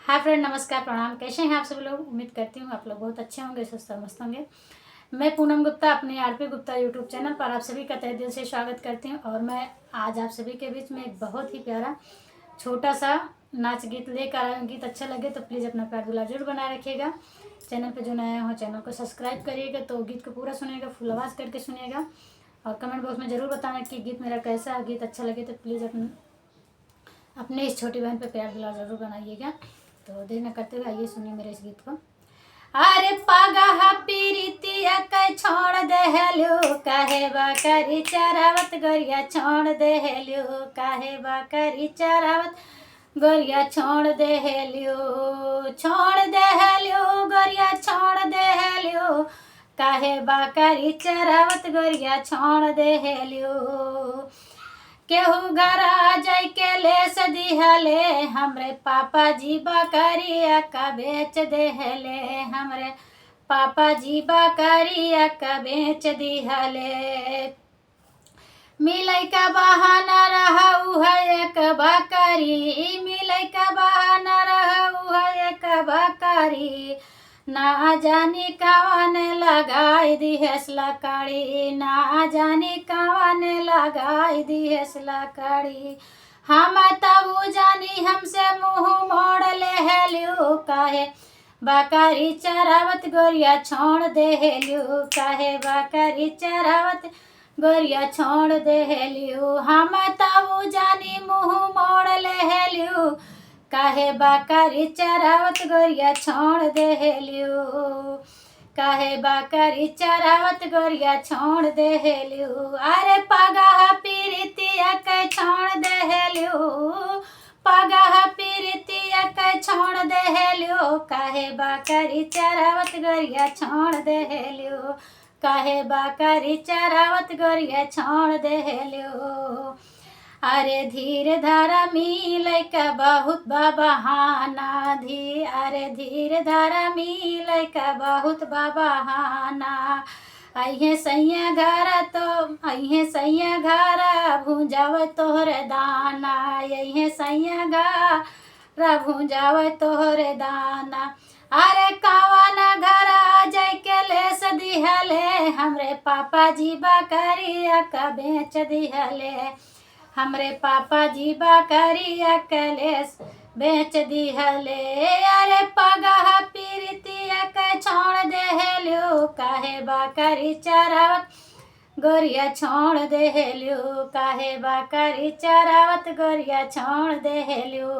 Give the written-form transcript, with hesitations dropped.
Hi friend, नमस्कार, प्रणाम। कैसे हैं आप सब लोग? उम्मीद करती हूँ आप लोग बहुत अच्छे होंगे, स्वस्थ और मस्त होंगे। मैं पूनम गुप्ता अपने आरपी गुप्ता यूट्यूब चैनल पर आप सभी का तहे दिल से स्वागत करती हूँ। और मैं आज आप सभी के बीच में एक बहुत ही प्यारा छोटा सा नाच गीत लेकर आया हूँ। गीत अच्छा लगे तो प्लीज़ अपना प्यार दुलार जरूर बनाए रखिएगा। चैनल पर जो नया हो चैनल को सब्सक्राइब करिएगा, तो गीत को पूरा सुनिएगा, फुल आवाज़ करके सुनिएगा। और कमेंट बॉक्स में ज़रूर बताना कि गीत मेरा कैसा है। गीत अच्छा लगे तो प्लीज़ अपने इस छोटी बहन पे प्यार दुलार जरूर बनाइएगा। तो देर न करते हुए आइए सुनिए मेरे इस गीत को। अरे पागा पीरितिया के छोड़ देहल्यो, काहे बकरी चरावत गोरिया छोड़ देहल्यो, काहे बकरी चरावत गोरिया छोड़ देहल्यो, छोड़ देहल्यो गोरिया छोड़ देहल्यो, काहे बकरी चरावत गोरिया छोड़ देहल्यो। केहू घरा जाय के ले सदिहले, हमरे पापा जी बकरिया का बेच देहले, हमरे पापा जी बकरिया का बेच दिहले। मिलै का बहाना रहू है एक बकरी, मिलै का बहाना रहू है एक बकरी, ना जानी कवन लगाई दिहेस लकड़ी, ना जानी कवन लगाई दिहेस लकड़ी। हम तब जानी हमसे मुँह मोड़ लेहल्यू, काहे बकरी चरावत गोरिया छोड़ देहल्यू, काहे बकरी चरावत गोरिया छोड़ देहल्यू। हम तब जानी मुँह मोड़ लेहल्यू, काहे बकरी चरावत गोरिया छोड़ देहल्यू, काहे बकरी चरावत गोरिया छोड़ देहल्यू। अरे पगह पीरितिया के छोड़ देहल्यू, पगह पीरितिया के छोड़ देहल्यू, काहे बकरी चरावत गोरिया छोड़ देहल्यू, काहे बकरी चरावत गोरिया छोड़ देहल्यू। अरे धीर धारा मिलै का बहुत बहाना, अरे धीर धारा मिलै का बहुत बहाना। अइहे सैया घर तो अइहे सैया घर भूंजाव तोहरे दाना, अइहे सैया घर भूंजाव तोहरे दाना। अरे कावाना घर जाय के ले सदिहले, हमरे पापा जी बकरिया का बेच दिहले, हमरे पापा जी बकरिया कलेस बेच दिहले। अरे पगह पीरितिया के छोड़ देहल्यो, काहे बकरी चरावत गोरिया छोड़ देहल्यो, काहे बकरी चरावत गोरिया छोड़ देहल्यो।